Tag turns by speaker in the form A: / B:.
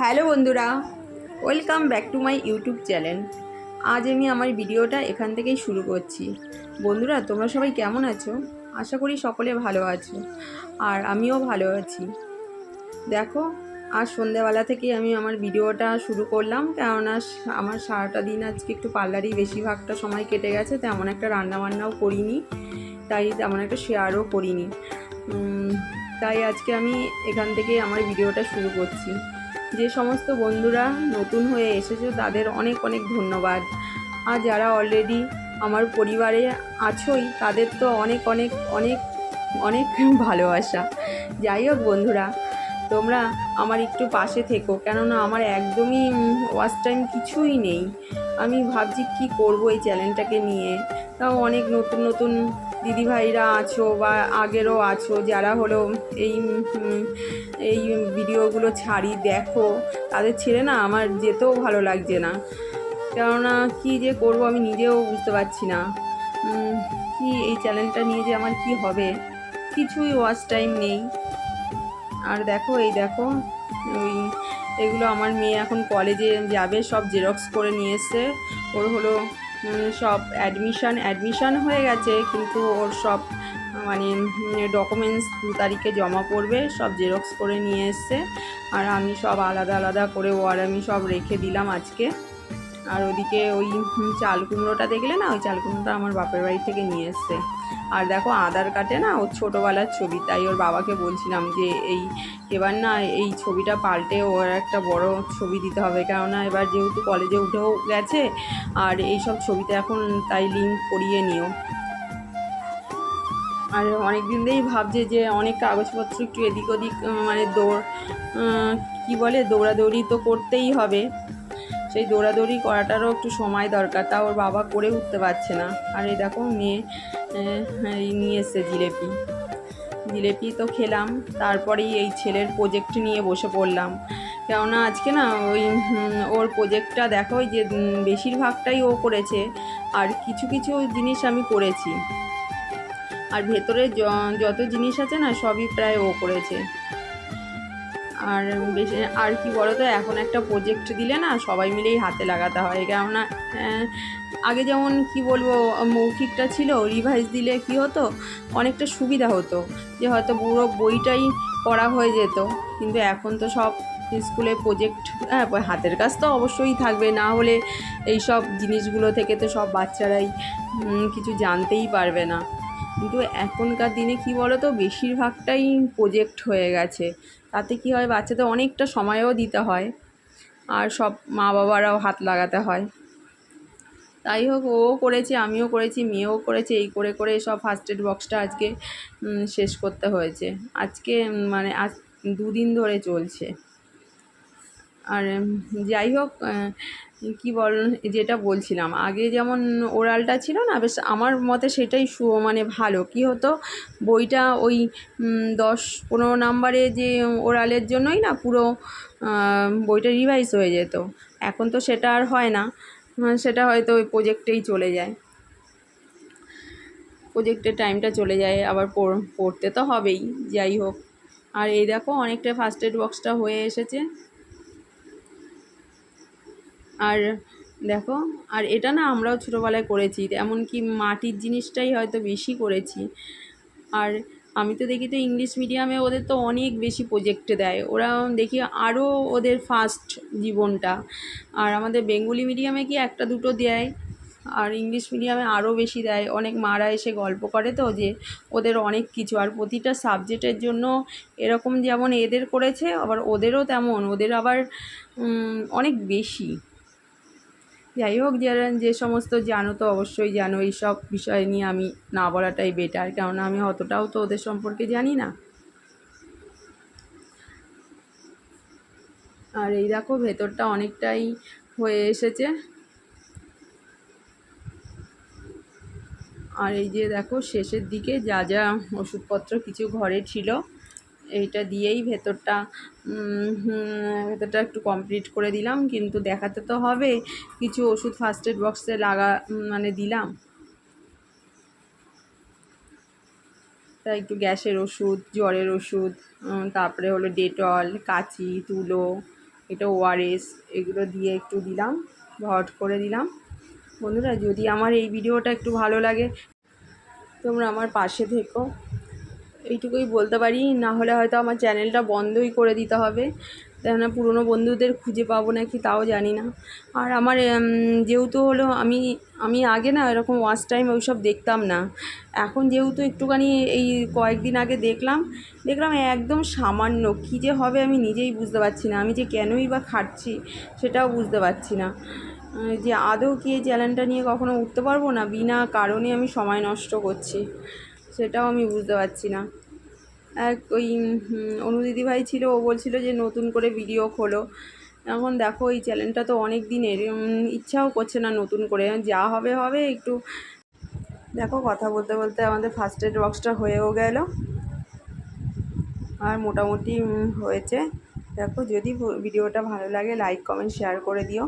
A: Hello বন্ধুরা, welcome back to my YouTube channel. আজ আমি আমার ভিডিওটা এখান থেকেই শুরু করছি। বন্ধুরা, তোমরা সবাই কেমন আছো? আশা করি সকলে ভালো আছো, আর আমিও ভালো আছি। দেখো, আজ সন্ধ্যাবেলা থেকে আমি আমার ভিডিওটা শুরু করলাম, কেননা আমার সারাটা দিন আজকে একটু পার্লারেই বেশিরভাগটা সময় কেটে গেছে। তেমন একটা রান্নাবান্নাও করিনি, তাই তেমন একটা শেয়ারও করিনি। তাই আজকে আমি এখান থেকে আমার ভিডিওটা শুরু করছি। যে সমস্ত বন্ধুরা নতুন হয়ে এসেছো তাদের অনেক অনেক ধন্যবাদ। আর যারা অলরেডি আমার পরিবারে আছোই তাদের তো অনেক অনেক অনেক অনেক ভালোবাসা। যাই হোক বন্ধুরা, তোমরা আমার একটু পাশে থেকো, কেননা আমার একদমই ওয়াচ টাইম কিছুই নেই। আমি ভাবছি কি করব এই চ্যানেলটাকে নিয়ে। তাও অনেক নতুন নতুন দিদিভাইরা আছো বা আগেরও আছো যারা হলো এই এই ভিডিওগুলো ছাড়ি দেখো, তাদের ছেড়ে না আমার যেতেও ভালো লাগছে না। কেননা কি যে করব আমি নিজেও বুঝতে পারছি না। কি এই চ্যানেলটা নিয়ে যে আমার কি হবে, কিছুই ওয়াচ টাইম নেই। আর দেখো, এই দেখো, ওই এগুলো আমার মেয়ে এখন কলেজে যাবে, সব জেরক্স করে নিয়ে এসছে। ওর হলো সব অ্যাডমিশান হয়ে গেছে, কিন্তু ওর সব মানে ডকুমেন্টস 2 তারিখে জমা পড়বে, সব জেরক্স করে নিয়ে এসছে। আর আমি সব আলাদা আলাদা করে ও আর আমি সব রেখে দিলাম আজকে। আর ওদিকে ওই চাল কুমড়োটা দেখলে না, ওই চাল কুমড়োটা আমার বাপের বাড়ি থেকে নিয়ে এসছে। আর দেখো, আধার কার্ডে না ওর ছোটোবেলার ছবি, তাই ওর বাবাকে বলছিলাম যে এবার না এই ছবিটা পাল্টে ওর একটা বড় ছবি দিতে হবে, কেননা এবার যেহেতু কলেজে উঠেও গেছে, আর এইসব ছবিতে এখন তাই লিঙ্ক করিয়ে নিও। আর অনেক দিন ধরেই ভাবছে যে অনেক কাগজপত্র একটু এদিক ওদিক মানে কী বলে দৌড়াদৌড়ি তো করতেই হবে। সেই দৌড়াদৌড়ি করাটারও একটু সময় দরকার, তা ওর বাবা করে উঠতে পারছে না। আর এই দেখো, মেয়ে নিয়ে এসছে জিলেপি তো খেলাম। তারপরেই এই ছেলের প্রজেক্ট নিয়ে বসে পড়লাম, কেননা আজকে না ওই ওর প্রজেক্টটা দেখো, ওই যে বেশিরভাগটাই ও করেছে, আর কিছু কিছু জিনিস আমি করেছি। আর ভেতরে যত জিনিস আছে না সবই প্রায় ও করেছে। আর বেশি আর কি বলো তো, এখন একটা প্রজেক্ট দিলে না সবাই মিলেই হাতে লাগাতে হয়, কেননা আগে যেমন কি বলবো মৌখিকটা ছিল, রিভাইজ দিলে কি হতো, অনেকটা সুবিধা হতো, যে হয়তো পুরো বইটাই পড়া হয়ে যেত। কিন্তু এখন তো সব স্কুলে প্রজেক্ট, হাতের কাজ তো অবশ্যই থাকবে, না হলে এই সব জিনিসগুলো থেকে তো সব বাচ্চারাই কিছু জানতেই পারবে না। কিন্তু এখনকার দিনে কি বলো তো, বেশিরভাগটাই প্রজেক্ট হয়ে গেছে। তাতে কি হয়, বাচ্চাদের অনেকটা সময়ও দিতে হয়, আর সব মা বাবারাও হাত লাগাতে হয়। তাই হোক, ও করেছে, আমিও করেছি, মেয়েও করেছে, এই করে করে সব ফার্স্ট এড বক্সটা আজকে শেষ করতে হয়েছে। আজকে মানে আজ 2 দিন ধরে চলছে। আর যাই হোক, কি বল, যেটা বলছিলাম, আগে যেমন ওরালটা ছিল না, বেশ আমার মতে সেটাই মানে ভালো। কি হতো, বইটা ওই 10-15 নাম্বারে যে ওরালের জন্যই না পুরো বইটা রিভাইজ হয়ে যেত। এখন তো সেটা আর হয় না, সেটা হয়তো ওই প্রজেক্টেই চলে যায়, প্রজেক্টের টাইমটা চলে যায়, আবার পড়তে তো হবেই। যাই হোক, আর এই দেখো অনেকটা ফার্স্ট এড বক্সটা হয়ে এসেছে। আর দেখো, আর এটা না আমরাও ছোটোবেলায় করেছি, এমনকি মাটির জিনিসটাই হয়তো বেশি করেছি। আর আমি তো দেখি তো ইংলিশ মিডিয়ামে ওদের তো অনেক বেশি প্রজেক্টে দেয়, ওরা দেখি আরও ওদের ফাস্ট জীবনটা। আর আমাদের বেঙ্গলি মিডিয়ামে কি একটা দুটো দেয়, আর ইংলিশ মিডিয়ামে আরও বেশি দেয়। অনেক মারা এসে গল্প করে তো, যে ওদের অনেক কিছু, আর প্রতিটা সাবজেক্টের জন্য এরকম যেমন এদের করেছে, আবার ওদেরও তেমন, ওদের আবার অনেক বেশি। যাই হোক, যারা যে সমস্ত জানো তো অবশ্যই জানো, এইসব বিষয় নিয়ে আমি না বলাটাই বেটার, কেননা আমি অতটাও তো ওদের সম্পর্কে জানি না। আর এই দেখো, ভেতরটা অনেকটাই হয়ে এসেছে। আর এই যে দেখো, শেষের দিকে যা যা ওষুধপত্র কিছু ঘরে ছিল, এইটা দিয়েই ভেতরটা একটু কমপ্লিট করে দিলাম। কিন্তু দেখাতে তো হবে, কিছু ওষুধ ফার্স্ট এড বক্সে মানে দিলাম। তাই একটু গ্যাসের ওষুধ, জ্বরের ওষুধ, তারপরে হলো ডেটল, কাঁচি, তুলো, এটা ওআরএস এগুলো দিয়ে একটু দিলাম, হট করে দিলাম। বন্ধুরা যদি আমার এই ভিডিওটা একটু ভালো লাগে তোমরা আমার পাশে থেকো, এইটুকুই বলতে পারি। না হলে হয়তো আমার চ্যানেলটা বন্ধই করে দিতে হবে, কেননা পুরনো বন্ধুদের খুঁজে পাবো নাকি তাও জানি না। আর আমার যেহেতু হলো আমি আগে না এরকম ওয়াচ টাইম ওইসব দেখতাম না। এখন যেহেতু একটুখানি এই কয়েকদিন আগে দেখলাম একদম সামান্য, কী যে হবে আমি নিজেই বুঝতে পারছি না। আমি যে কেনই বা খাটছি সেটাও বুঝতে পারছি না, যে আদৌ কি এই চ্যানেলটা নিয়ে কখনো উঠতে পারবো না, বিনা কারণে আমি সময় নষ্ট করছি সেটাও আমি বুঝতে পারছি না। এক ওই অনুদিদি ভাই ছিল, ও বলছিল যে নতুন করে ভিডিও খোলো। এখন দেখো এই চ্যানেলটা তো অনেক দিনের, ইচ্ছাও করছে না নতুন করে, যা হবে হবে একটু। দেখো কথা বলতে বলতে আমাদের ফার্স্ট এড বক্সটা হয়েও গেল, আর মোটামুটি হয়েছে। দেখো যদি ভিডিওটা ভালো লাগে লাইক কমেন্ট শেয়ার করে দিও।